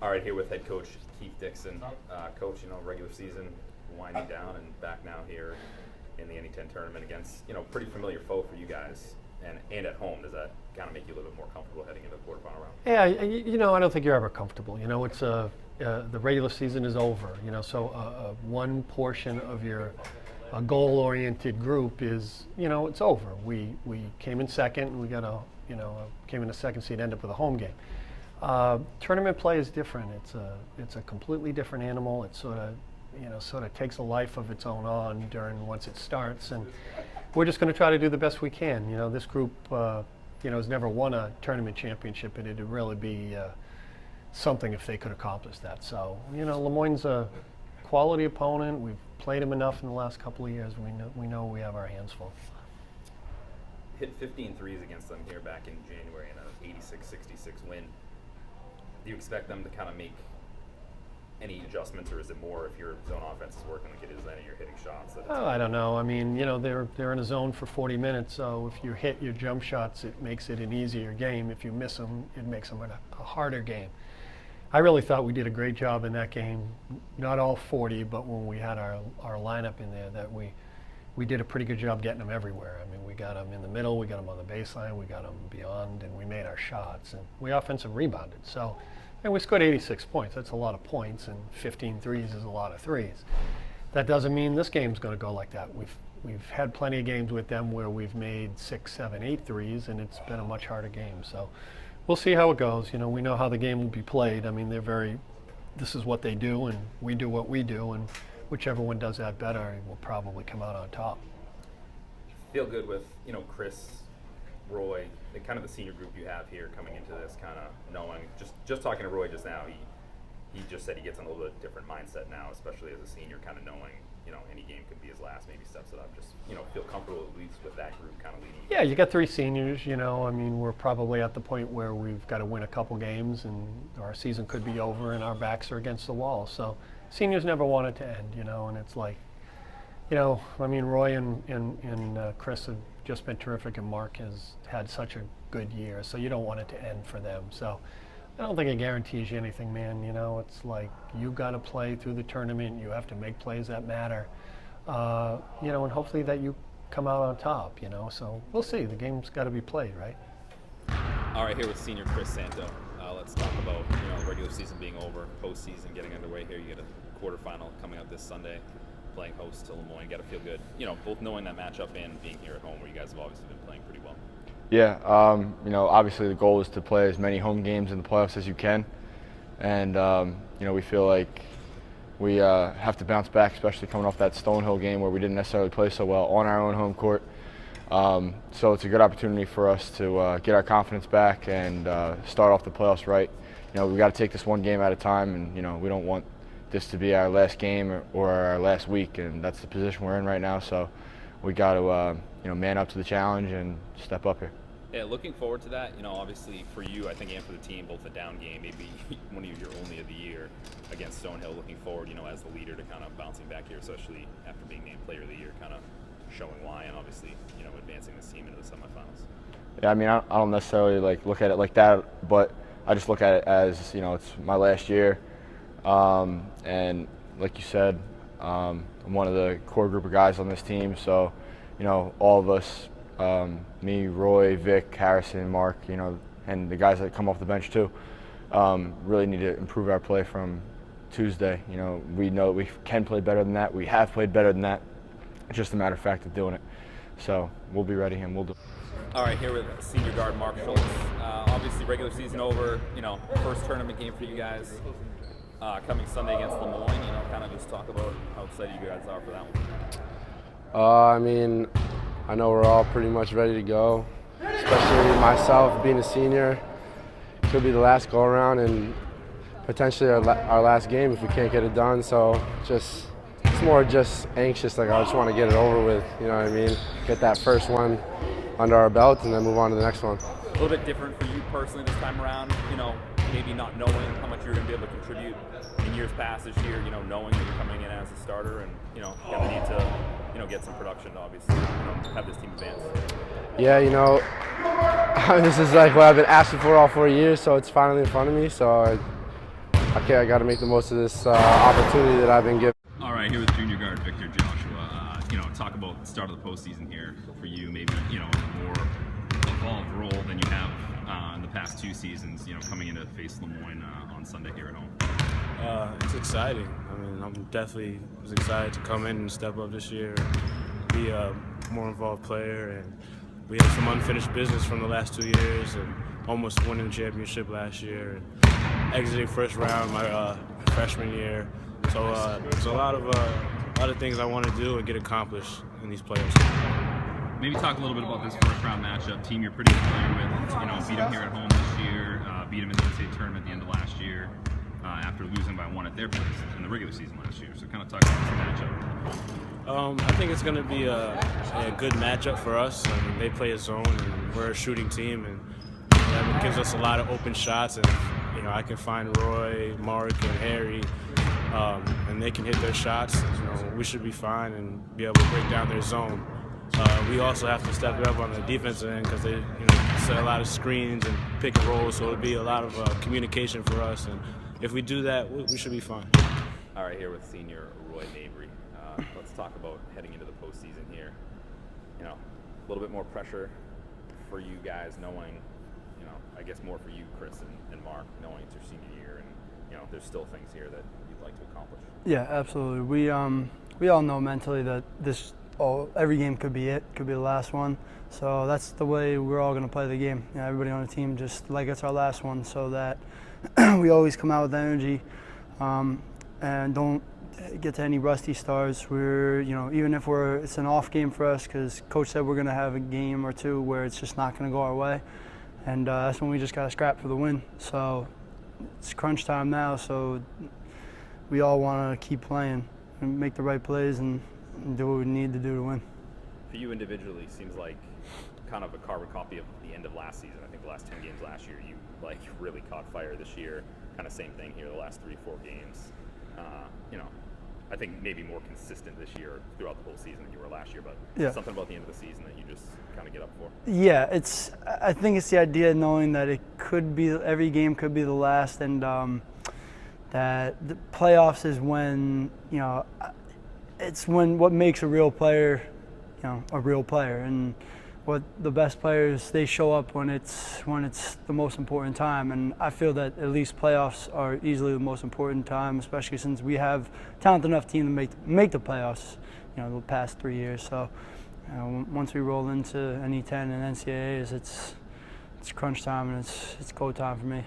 All right, here with head coach Keith Dickson. Coach, regular season winding down and back now here in the NE10 tournament against, pretty familiar foe for you guys and at home. Does that kind of make you a little bit more comfortable heading into the quarterfinal round? Yeah, I don't think you're ever comfortable. It's the regular season is over. So one portion of your goal-oriented group is, it's over. We came in second, and we got came in a second seed, ended up with a home game. Tournament play is different. It's a completely different animal. It sort of takes a life of its own on once it starts, and we're just going to try to do the best we can. This group, has never won a tournament championship, and it'd really be something if they could accomplish that. So, Moyne's a quality opponent. We've played him enough in the last couple of years. We know we have our hands full. Hit 15 threes against them here back in January in an 86-66 win. Do you expect them to kind of make any adjustments, or is it more if your zone offense is working like it is then and you're hitting shots? I don't know. I mean, they're in a zone for 40 minutes, so if you hit your jump shots, it makes it an easier game. If you miss them, it makes them a harder game. I really thought we did a great job in that game. Not all 40, but when we had our lineup in there, that we did a pretty good job getting them everywhere. I mean, we got them in the middle, we got them on the baseline, we got them beyond, and we made our shots. And we offensive rebounded. And we scored 86 points. That's a lot of points, and 15 threes is a lot of threes. That doesn't mean this game's going to go like that. We've had plenty of games with them where we've made 6, 7, 8 threes, and it's been a much harder game. So we'll see how it goes. We know how the game will be played. I mean, this is what they do, and we do what we do, and whichever one does that better will probably come out on top. Feel good with, Chris, Roy, the kind of the senior group you have here coming into this, kind of knowing, just talking to Roy just now, he just said he gets in a little bit different mindset now, especially as a senior, kind of knowing, any game could be his last, maybe steps it up, just, feel comfortable at least with that group kind of leading. Yeah, you got 3 seniors, I mean, we're probably at the point where we've got to win a couple games and our season could be over and our backs are against the wall. So seniors never want it to end, and it's like, I mean, Roy and Chris have just been terrific, and Mark has had such a good year, so you don't want it to end for them. So I don't think it guarantees you anything, man. It's like you got to play through the tournament. You have to make plays that matter, and hopefully that you come out on top, So we'll see. The game's got to be played, right? All right, here with senior Chris Santo. Let's talk about, regular season being over, postseason getting underway here. You get a quarterfinal coming up this Sunday, playing host to Moyne. Got to feel good, both knowing that matchup and being here at home where you guys have obviously been playing pretty well. Yeah, obviously the goal is to play as many home games in the playoffs as you can. And, we feel like we have to bounce back, especially coming off that Stonehill game where we didn't necessarily play so well on our own home court. So it's a good opportunity for us to get our confidence back and start off the playoffs right. We got to take this one game at a time, and, we don't want this to be our last game or our last week, and that's the position we're in right now. So we got to, man up to the challenge and step up here. Yeah, looking forward to that. Obviously for you, I think, and for the team, both a down game, maybe one of your only of the year against Stonehill. Looking forward, as the leader to kind of bouncing back here, especially after being named Player of the Year, kind of showing why, and obviously, advancing this team into the semifinals. Yeah, I mean, I don't necessarily look at it like that, but I just look at it as it's my last year, and like you said, I'm one of the core group of guys on this team, so all of us. Me, Roy, Vic, Harrison, Mark, and the guys that come off the bench too, really need to improve our play from Tuesday. We know we can play better than that. We have played better than that. It's just a matter of fact of doing it. So we'll be ready and we'll do it. All right, here with senior guard Mark Schulze. Obviously, regular season over. First tournament game for you guys coming Sunday against Moyne. Kind of just talk about how excited you guys are for that one. I mean, I know we're all pretty much ready to go, especially myself being a senior. Could be the last go around and potentially our last game if we can't get it done. So it's more just anxious. I just want to get it over with. You know what I mean? Get that first one under our belt and then move on to the next one. A little bit different for you personally this time around. Maybe not knowing how much you're going to be able to contribute in years past this year. Knowing that you're coming in as a starter and going to need to get some production to obviously have this team advance. Yeah, this is what I've been asking for all 4 years, so it's finally in front of me. So I got to make the most of this opportunity that I've been given. All right, here with junior guard Victor Joshua. Talk about the start of the postseason here for you. Maybe a more evolved role than you have in the past 2 seasons. Coming in to face Moyne on Sunday here at home. It's exciting. I mean, I'm definitely was excited to come in and step up this year, and be a more involved player. And we had some unfinished business from the last 2 years, and almost winning the championship last year, and exiting first round my freshman year. So there's a lot of things I want to do and get accomplished in these playoffs. Maybe talk a little bit about this first round matchup. Team you're pretty familiar with. Beat them here at home this year. Beat them in the NCAA tournament at the end of last year. After losing by 1 at their place in the regular season last year. So kind of talk about this matchup. I think it's going to be a good matchup for us. I mean, they play a zone, and we're a shooting team, and that gives us a lot of open shots. And I can find Roy, Mark, and Harry, and they can hit their shots. We should be fine and be able to break down their zone. We also have to step it up on the defensive end because they set a lot of screens and pick and roll, so it'll be a lot of communication for us. And if we do that, we should be fine. All right, here with senior Roy Mabrey. Let's talk about heading into the postseason here. A little bit more pressure for you guys, knowing, I guess more for you, Chris and Mark, knowing it's your senior year, and there's still things here that you'd like to accomplish. Yeah, absolutely. We all know mentally that every game could be the last one. So that's the way we're all going to play the game. Everybody on the team just like it's our last one, so that we always come out with energy and don't get to any rusty starts. We're, even if it's an off game for us, because Coach said we're going to have a game or 2 where it's just not going to go our way, and that's when we just got to scrap for the win. So it's crunch time now, so we all want to keep playing and make the right plays and do what we need to do to win. For you individually, seems like kind of a carbon copy of the end of last season. I think the last 10 games last year, you really caught fire. This year, kind of same thing here. The last 3-4 games, I think maybe more consistent this year throughout the whole season than you were last year. But yeah, something about the end of the season that you just kind of get up for. Yeah, I think it's the idea of knowing that every game could be the last, and that the playoffs is when it's what makes a real player, a real player, and what the best players, they show up when it's the most important time. And I feel that at least playoffs are easily the most important time, especially since we have a talented enough team to make the playoffs, the past 3 years. So once we roll into NE10 and NCAAs, it's crunch time, and it's go time for me.